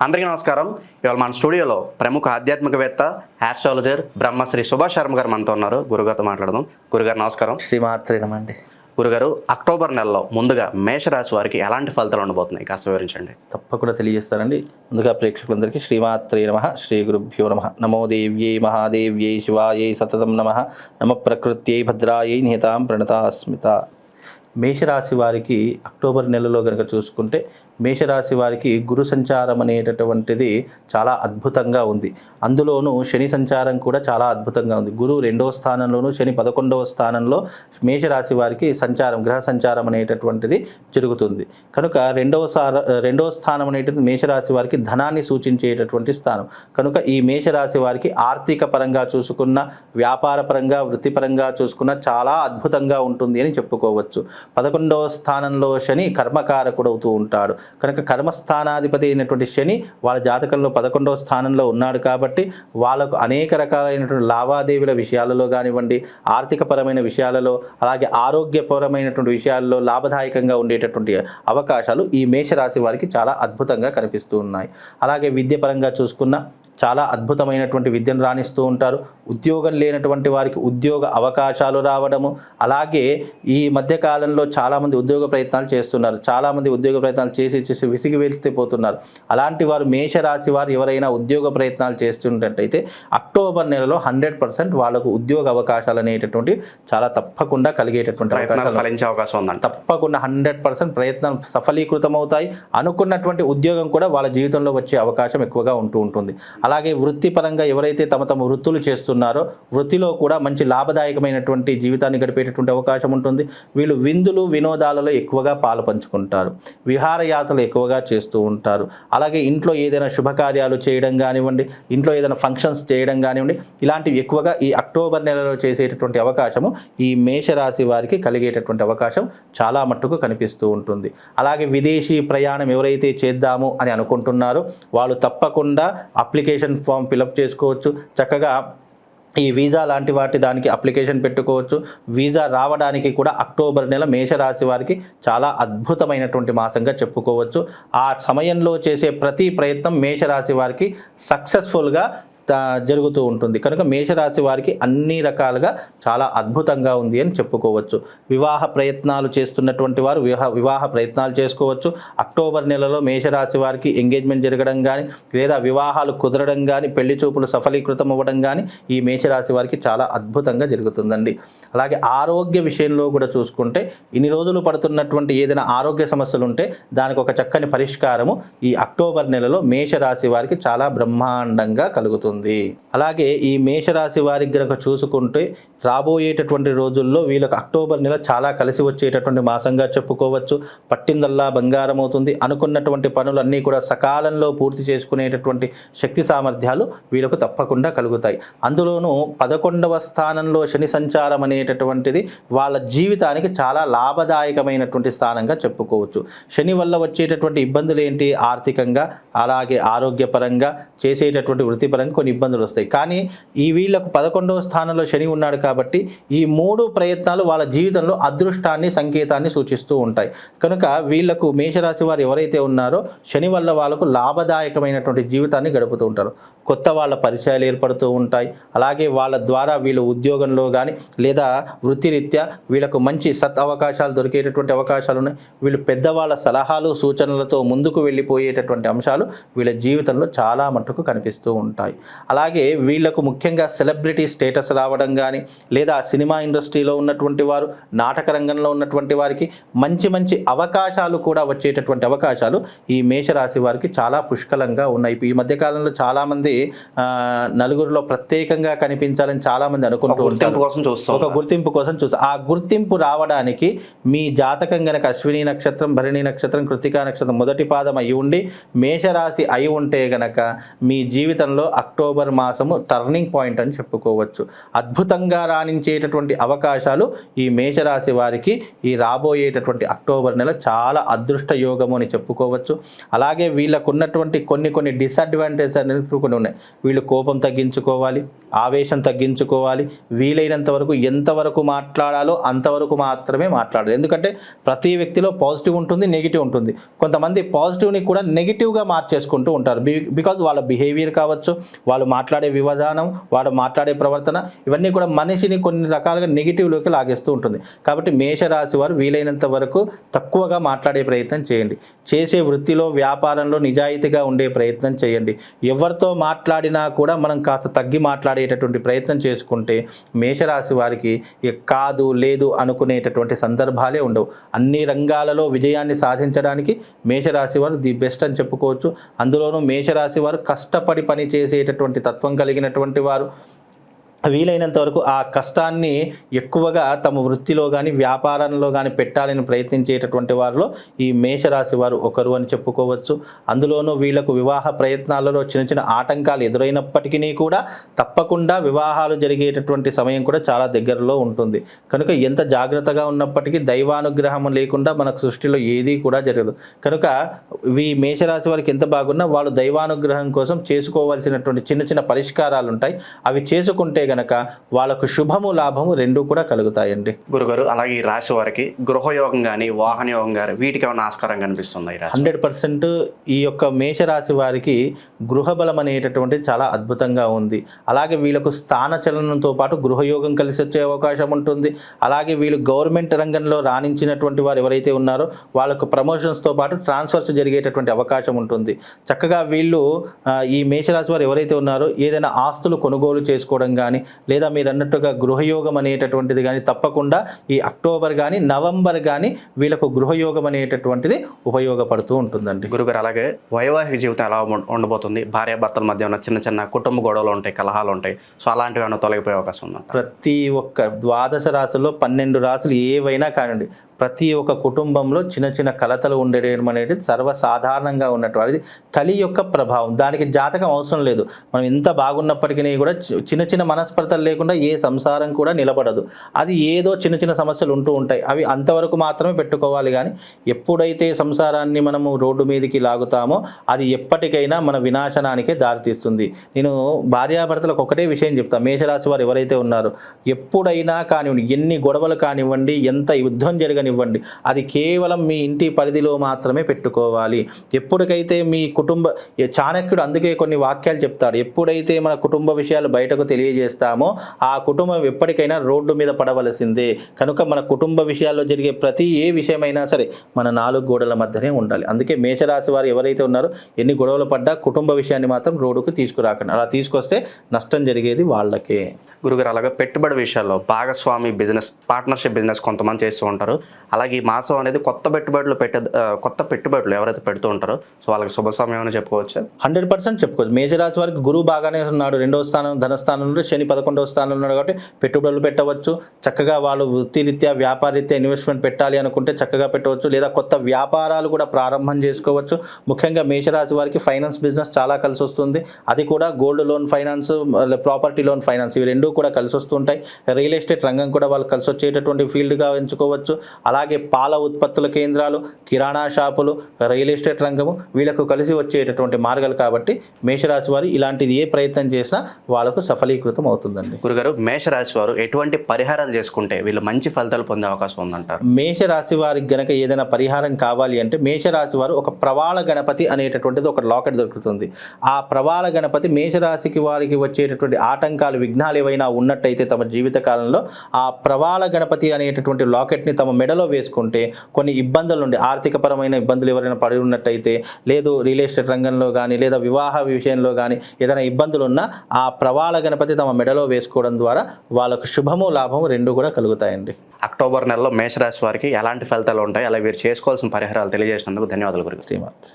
అందరికీ నమస్కారం. ఇవాళ మన స్టూడియోలో ప్రముఖ ఆధ్యాత్మికవేత్త, ఆస్ట్రాలజర్ బ్రహ్మశ్రీ సుభాష్ శర్మ గారు మనతో ఉన్నారు. గురుగారితో మాట్లాడదాం. గురుగారు నమస్కారం. శ్రీమాత్రే నమః అండి. గురుగారు, అక్టోబర్ నెలలో ముందుగా మేషరాశి వారికి ఎలాంటి ఫలితాలు ఉండబోతున్నాయి కాస్త వివరించండి. తప్పకుండా తెలియజేస్తానండి. ముందుగా ప్రేక్షకులందరికీ శ్రీమాత్రే నమః, శ్రీ గురుభ్యో నమః. నమో దేవ్యై మహాదేవ్యై శివాయై సతతం నమః. నమ ప్రకృత్యై భద్రాయై నిహితాం ప్రణతాస్మిత. మేషరాశి వారికి అక్టోబర్ నెలలో కనుక చూసుకుంటే మేషరాశి వారికి గురు సంచారం అనేటటువంటిది చాలా అద్భుతంగా ఉంది. అందులోనూ శని సంచారం కూడా చాలా అద్భుతంగా ఉంది. గురు 2వ స్థానంలోను, శని 11వ స్థానంలో మేషరాశి వారికి గ్రహ సంచారం అనేటటువంటిది జరుగుతుంది. కనుక రెండవ స్థానం అనేటువంటి మేషరాశి వారికి ధనాన్ని సూచించేటటువంటి స్థానం. కనుక ఈ మేషరాశి వారికి ఆర్థిక పరంగా చూసుకున్న, వ్యాపార పరంగా, వృత్తిపరంగా చూసుకున్న చాలా అద్భుతంగా ఉంటుంది అని చెప్పుకోవచ్చు. 11వ స్థానంలో శని కర్మకారకుడు అవుతూ ఉంటాడు. కనుక కర్మస్థానాధిపతి అయినటువంటి శని వాళ్ళ జాతకంలో 11వ స్థానంలో ఉన్నాడు కాబట్టి వాళ్ళకు అనేక రకాలైనటువంటి లావాదేవీల విషయాలలో కానివ్వండి, ఆర్థికపరమైన విషయాలలో, అలాగే ఆరోగ్యపరమైనటువంటి విషయాల్లో లాభదాయకంగా ఉండేటటువంటి అవకాశాలు ఈ మేషరాశి వారికి చాలా అద్భుతంగా కనిపిస్తూ ఉన్నాయి. అలాగే విద్యపరంగా చూసుకున్న చాలా అద్భుతమైనటువంటి విద్యను రాణిస్తూ ఉంటారు. ఉద్యోగం లేనటువంటి వారికి ఉద్యోగ అవకాశాలు రావడము, అలాగే ఈ మధ్యకాలంలో చాలామంది ఉద్యోగ ప్రయత్నాలు చేస్తున్నారు. చాలామంది ఉద్యోగ ప్రయత్నాలు చేసి విసిగి వెళ్తిపోతున్నారు. అలాంటి వారు మేషరాశి వారు ఎవరైనా ఉద్యోగ ప్రయత్నాలు చేస్తున్నట్టయితే అక్టోబర్ నెలలో 100% వాళ్ళకు ఉద్యోగ అవకాశాలు అనేటటువంటి చాలా తప్పకుండా కలిగేటటువంటి అవకాశం ఉందండి. తప్పకుండా 100% ప్రయత్నం సఫలీకృతం అవుతాయి. అనుకున్నటువంటి ఉద్యోగం కూడా వాళ్ళ జీవితంలో వచ్చే అవకాశం ఎక్కువగా ఉంటూ ఉంటుంది. అలాగే వృత్తిపరంగా ఎవరైతే తమ వృత్తులు చేస్తున్నారో వృత్తిలో కూడా మంచి లాభదాయకమైనటువంటి జీవితాన్ని గడిపేటటువంటి అవకాశం ఉంటుంది. వీళ్ళు విందులు వినోదాలలో ఎక్కువగా పాలు పంచుకుంటారు. విహారయాత్రలు ఎక్కువగా చేస్తూ ఉంటారు. అలాగే ఇంట్లో ఏదైనా శుభకార్యాలు చేయడం కానివ్వండి, ఇంట్లో ఏదైనా ఫంక్షన్స్ చేయడం కానివ్వండి, ఇలాంటివి ఎక్కువగా ఈ అక్టోబర్ నెలలో చేసేటటువంటి అవకాశము ఈ మేషరాశి వారికి కలిగేటటువంటి అవకాశం చాలా మట్టుకు కనిపిస్తూ ఉంటుంది. అలాగే విదేశీ ప్రయాణం ఎవరైతే చేద్దాము అని అనుకుంటున్నారో వాళ్ళు తప్పకుండా అప్లికేషన్ ఫామ్ ఫిలప్ చేసుకోవచ్చు. చక్కగా ఈ వీసా లాంటి దానికి అప్లికేషన్ పెట్టుకోవచ్చు. వీసా రావడానికి కూడా అక్టోబర్ నెల మేషరాశి వారికి చాలా అద్భుతమైనటువంటి మాసంగా చెప్పుకోవచ్చు. ఆ సమయంలో చేసే ప్రతి ప్రయత్నం మేషరాశి వారికి సక్సెస్ఫుల్గా జరుగుతూ ఉంటుంది. కనుక మేషరాశి వారికి అన్ని రకాలుగా చాలా అద్భుతంగా ఉంది అని చెప్పుకోవచ్చు. వివాహ ప్రయత్నాలు చేస్తున్నటువంటి వారు వివాహ ప్రయత్నాలు చేసుకోవచ్చు. అక్టోబర్ నెలలో మేషరాశి వారికి ఎంగేజ్మెంట్ జరగడం కానీ, లేదా వివాహాలు కుదరడం కానీ, పెళ్లి చూపులు సఫలీకృతం అవ్వడం కానీ ఈ మేషరాశి వారికి చాలా అద్భుతంగా జరుగుతుందండి. అలాగే ఆరోగ్య విషయంలో కూడా చూసుకుంటే ఇన్ని రోజులు పడుతున్నటువంటి ఏదైనా ఆరోగ్య సమస్యలు ఉంటే దానికి ఒక చక్కని పరిష్కారము ఈ అక్టోబర్ నెలలో మేషరాశి వారికి చాలా బ్రహ్మాండంగా కలుగుతుంది. అలాగే ఈ మేషరాశి వారికి గనక చూసుకుంటే రాబోయేటటువంటి రోజుల్లో వీళ్ళకి అక్టోబర్ నెల చాలా కలిసి వచ్చేటటువంటి మాసంగా చెప్పుకోవచ్చు. పట్టిందల్లా బంగారం అవుతుంది. అనుకున్నటువంటి పనులన్నీ కూడా సకాలంలో పూర్తి చేసుకునేటటువంటి శక్తి సామర్థ్యాలు వీళ్ళకు తప్పకుండా కలుగుతాయి. అందులోనూ 11వ స్థానంలో శని సంచారం అనేటటువంటిది వాళ్ళ జీవితానికి చాలా లాభదాయకమైనటువంటి స్థానంగా చెప్పుకోవచ్చు. శని వల్ల వచ్చేటటువంటి ఇబ్బందులు ఏంటి? ఆర్థికంగా, అలాగే ఆరోగ్యపరంగా, చేసేటటువంటి వృత్తిపరంగా కొన్ని ఇబ్బందులు వస్తాయి. కానీ వీళ్ళకు 11వ స్థానంలో శని ఉన్నాడు కాబట్టి ఈ 3 ప్రయత్నాలు వాళ్ళ జీవితంలో అదృష్టాన్ని, సంకేతాన్ని సూచిస్తూ ఉంటాయి. కనుక వీళ్ళకు మేషరాశి వారు ఎవరైతే ఉన్నారో శని వల్ల వాళ్ళకు లాభదాయకమైనటువంటి జీవితాన్ని గడుపుతూ ఉంటారు. కొత్త వాళ్ళ పరిచయాలు ఏర్పడుతూ ఉంటాయి. అలాగే వాళ్ళ ద్వారా వీళ్ళు ఉద్యోగంలో కానీ లేదా వృత్తిరీత్యా వీళ్ళకు మంచి అవకాశాలు దొరికేటటువంటి అవకాశాలు ఉన్నాయి. వీళ్ళు పెద్దవాళ్ళ సలహాలు, సూచనలతో ముందుకు వెళ్ళిపోయేటటువంటి అంశాలు వీళ్ళ జీవితంలో చాలా మట్టుకు కనిపిస్తూ ఉంటాయి. అలాగే వీళ్లకు ముఖ్యంగా సెలబ్రిటీ స్టేటస్ రావడం కానీ, లేదా సినిమా ఇండస్ట్రీలో ఉన్నటువంటి వారు, నాటక రంగంలో ఉన్నటువంటి వారికి మంచి మంచి అవకాశాలు కూడా వచ్చేటటువంటి అవకాశాలు ఈ మేషరాశి వారికి చాలా పుష్కలంగా ఉన్నాయి. ఈ మధ్యకాలంలో చాలామంది నలుగురిలో ప్రత్యేకంగా కనిపించాలని చాలామంది అనుకుంటూ ఉంటారు. ఒక గుర్తింపు కోసం చూస్తారు. ఆ గుర్తింపు రావడానికి మీ జాతకం గనక అశ్విని నక్షత్రం, భరణి నక్షత్రం, కృత్తికా నక్షత్రం మొదటి పాదం అయి ఉండి మేషరాశి అయి ఉంటే గనక మీ జీవితంలో అక్టోబర్ మాసము టర్నింగ్ పాయింట్ అని చెప్పుకోవచ్చు. అద్భుతంగా రాణించేటటువంటి అవకాశాలు ఈ మేషరాశి వారికి ఈ రాబోయేటటువంటి అక్టోబర్ నెల చాలా అదృష్ట యోగము అని చెప్పుకోవచ్చు. అలాగే వీళ్ళకు ఉన్నటువంటి కొన్ని డిసడ్వాంటేజెస్ అనేవి కొన్ని ఉన్నాయి. వీళ్ళు కోపం తగ్గించుకోవాలి, ఆవేశం తగ్గించుకోవాలి, వీలైనంత వరకు ఎంతవరకు మాట్లాడాలో అంతవరకు మాత్రమే మాట్లాడాలి. ఎందుకంటే ప్రతి వ్యక్తిలో పాజిటివ్ ఉంటుంది, నెగిటివ్ ఉంటుంది. కొంతమంది పాజిటివ్ని కూడా నెగిటివ్గా మార్చేసుకుంటూ ఉంటారు. బికాజ్ వాళ్ళ బిహేవియర్ కావచ్చు, వాళ్ళు మాట్లాడే విధానం, వాళ్ళు మాట్లాడే ప్రవర్తన, ఇవన్నీ కూడా మనిషిని కొన్ని రకాలుగా నెగిటివ్లోకి లాగేస్తూ ఉంటుంది. కాబట్టి మేషరాశి వారు వీలైనంత వరకు తక్కువగా మాట్లాడే ప్రయత్నం చేయండి. చేసే వృత్తిలో, వ్యాపారంలో నిజాయితీగా ఉండే ప్రయత్నం చేయండి. ఎవరితో మాట్లాడినా కూడా మనం కాస్త తగ్గి మాట్లాడేటటువంటి ప్రయత్నం చేసుకుంటే మేషరాశి వారికి కాదు లేదు అనుకునేటటువంటి సందర్భాలే ఉండవు. అన్ని రంగాలలో విజయాన్ని సాధించడానికి మేషరాశి వారు ది బెస్ట్ అని చెప్పుకోవచ్చు. అందులోనూ మేషరాశి వారు కష్టపడి పని చేసేటటువంటి తత్వం కలిగినటువంటి వారు. వీలైనంత వరకు ఆ కష్టాన్ని ఎక్కువగా తమ వృత్తిలో కానీ వ్యాపారంలో కానీ పెట్టాలని ప్రయత్నించేటటువంటి వారిలో ఈ మేషరాశి వారు ఒకరు అని చెప్పుకోవచ్చు. అందులోనూ వీళ్ళకు వివాహ ప్రయత్నాలలో చిన్న ఆటంకాలు ఎదురైనప్పటికీ కూడా తప్పకుండా వివాహాలు జరిగేటటువంటి సమయం కూడా చాలా దగ్గరలో ఉంటుంది. కనుక ఎంత జాగ్రత్తగా ఉన్నప్పటికీ దైవానుగ్రహం లేకుండా మనకు సృష్టిలో ఏదీ కూడా జరగదు. కనుక ఈ మేషరాశి వారికి ఎంత బాగున్నా వాళ్ళు దైవానుగ్రహం కోసం చేసుకోవాల్సినటువంటి చిన్న పరిష్కారాలు ఉంటాయి. అవి చేసుకుంటే గనక వాళ్ళకు శుభము లాభము రెండూ కూడా కలుగుతాయండి. గురుగారు, అలాగే ఈ రాశి వారికి గృహయోగం కానీ వాహన యోగం కానీ వీటికి ఏమైనా ఆస్కారం కనిపిస్తుంది? 100% ఈ యొక్క మేషరాశి వారికి గృహబలం అనేటటువంటిది చాలా అద్భుతంగా ఉంది. అలాగే వీళ్ళకు స్థాన చలనంతో పాటు గృహయోగం కలిసి వచ్చే అవకాశం ఉంటుంది. అలాగే వీళ్ళు గవర్నమెంట్ రంగంలో రాణించినటువంటి వారు ఎవరైతే ఉన్నారో వాళ్ళకు ప్రమోషన్స్తో పాటు ట్రాన్స్ఫర్స్ జరిగేటటువంటి అవకాశం ఉంటుంది. చక్కగా వీళ్ళు ఈ మేషరాశి వారు ఎవరైతే ఉన్నారో ఏదైనా ఆస్తులు కొనుగోలు చేసుకోవడం కానీ లేదా మీరు అన్నట్టుగా గృహయోగం అనేటటువంటిది కానీ తప్పకుండా ఈ అక్టోబర్ కానీ నవంబర్ కానీ వీళ్ళకు గృహయోగం అనేటటువంటిది ఉపయోగపడుతూ ఉంటుందండి. గురుగారు, అలాగే వైవాహిక జీవితం ఎలా ఉండబోతుంది? భార్యాభర్తల మధ్య ఉన్న చిన్న కుటుంబ గొడవలు ఉంటాయి, కలహాలు ఉంటాయి. సో అలాంటివి ఏమైనా తొలగిపోయే అవకాశం ఉందా? ప్రతి ఒక్క ద్వాదశ రాశుల్లో 12 రాశులు ఏవైనా కానివ్వండి, ప్రతి ఒక్క కుటుంబంలో చిన్న కలతలు ఉండడం అనేది సర్వసాధారణంగా ఉన్నటువంటి కలి యొక్క ప్రభావం. దానికి జాతకం అవసరం లేదు. మనం ఎంత బాగున్నప్పటికీ కూడా చిన్న మనస్పర్ధలు లేకుండా ఏ సంసారం కూడా నిలబడదు. అది ఏదో చిన్న సమస్యలు ఉంటూ ఉంటాయి. అవి అంతవరకు మాత్రమే పెట్టుకోవాలి. కానీ ఎప్పుడైతే సంసారాన్ని మనము రోడ్డు మీదకి లాగుతామో అది ఎప్పటికైనా మన వినాశనానికే దారితీస్తుంది. నేను భార్యాభర్తలకు ఒకటే విషయం చెప్తాను. మేషరాశి వారు ఎవరైతే ఉన్నారో ఎప్పుడైనా కానివ్వండి, ఎన్ని గొడవలు కానివ్వండి, ఎంత యుద్ధం జరగనివ్వండి, అది కేవలం మీ ఇంటి పరిధిలో మాత్రమే పెట్టుకోవాలి. ఎప్పటికైతే మీ చాణక్యుడు అందుకే కొన్ని వాక్యాలు చెప్తాడు. ఎప్పుడైతే మన కుటుంబ విషయాలు బయటకు తెలియజేస్తామో ఆ కుటుంబం ఎప్పటికైనా రోడ్డు మీద పడవలసిందే. కనుక మన కుటుంబ విషయాల్లో జరిగే ప్రతి ఏ విషయమైనా సరే మన 4 గోడల మధ్యనే ఉండాలి. అందుకే మేషరాశి వారు ఎవరైతే ఉన్నారో ఎన్ని గొడవలు పడ్డా కుటుంబ విషయాన్ని మాత్రం రోడ్డుకు తీసుకురాకండి. అలా తీసుకొస్తే నష్టం జరిగేది వాళ్ళకే. గురుగారు, అలాగే పెట్టుబడి విషయాల్లో భాగస్వామి బిజినెస్, పార్ట్నర్షిప్ బిజినెస్ కొంతమంది చేస్తూ ఉంటారు. అలాగే ఈ మాసం అనేది కొత్త పెట్టుబడులు ఎవరైతే పెడుతూ ఉంటారో సో వాళ్ళకి శుభ సమయం అని చెప్పుకోవచ్చు. 100% చెప్పుకోవచ్చు. మేషరాశి వారికి గురువు బాగానే ఉన్నాడు, 2వ స్థానం ధనస్థానంలో, శని 11వ స్థానంలో ఉన్నాడు. కాబట్టి పెట్టుబడులు పెట్టవచ్చు. చక్కగా వాళ్ళు వృత్తిరీత్యా వ్యాపారరీత్యా ఇన్వెస్ట్మెంట్ పెట్టాలి అనుకుంటే చక్కగా పెట్టవచ్చు. లేదా కొత్త వ్యాపారాలు కూడా ప్రారంభం చేసుకోవచ్చు. ముఖ్యంగా మేషరాశి వారికి ఫైనాన్స్ బిజినెస్ చాలా కలిసి వస్తుంది. అది కూడా gold loan finance, property loan finance, ఇవి రెండు కూడా కలిసి వస్తుంటాయి. రియల్ ఎస్టేట్ రంగం కూడా వాళ్ళు కలిసి వచ్చేటటువంటి ఫీల్డ్గా ఎంచుకోవచ్చు. అలాగే పాల ఉత్పత్తుల కేంద్రాలు, కిరాణా షాపులు, రియల్ ఎస్టేట్ రంగము వీళ్ళకు కలిసి వచ్చేటటువంటి మార్గాలు. కాబట్టి మేషరాశి వారు ఇలాంటిది ఏ ప్రయత్నం చేసినా వాళ్ళకు సఫలీకృతం అవుతుందండి. గురుగారు, మేషరాశి వారు ఎటువంటి పరిహారాలు చేసుకుంటే వీళ్ళు మంచి ఫలితాలు పొందే అవకాశం ఉందంటారు? మేషరాశి వారికి గనక ఏదైనా పరిహారం కావాలి అంటే మేషరాశి వారు ఒక ప్రవాళ గణపతి అనేటటువంటిది ఒక లాకెట్ దొరుకుతుంది. ఆ ప్రవాళ గణపతి మేషరాశికి వారికి వచ్చేటటువంటి ఆటంకాలు, విఘ్నాలు ఏవైనా ఉన్నట్టయితే తమ జీవిత కాలంలో ఆ ప్రవాళ గణపతి అనేటటువంటి లాకెట్ని తమ మెడలో వేసుకుంటే కొన్ని ఇబ్బందుల నుండి, ఆర్థికపరమైన ఇబ్బందులు ఎవరైనా పడి ఉన్నట్టయితే, లేదు రియల్ ఎస్టేట్ రంగంలో కానీ లేదా వివాహ విషయంలో కానీ ఏదైనా ఇబ్బందులు ఉన్నా ఆ ప్రవాళ గణపతి తమ మెడలో వేసుకోవడం ద్వారా వాళ్ళకు శుభము లాభము రెండు కూడా కలుగుతాయండి. అక్టోబర్ నెలలో మేషరాశి వారికి ఎలాంటి ఫలితాలు ఉంటాయి, అలా వీరు చేసుకోవాల్సిన పరిహారాలు తెలియజేసినందుకు ధన్యవాదాలు గురుగారు. శ్రీమాత్రే.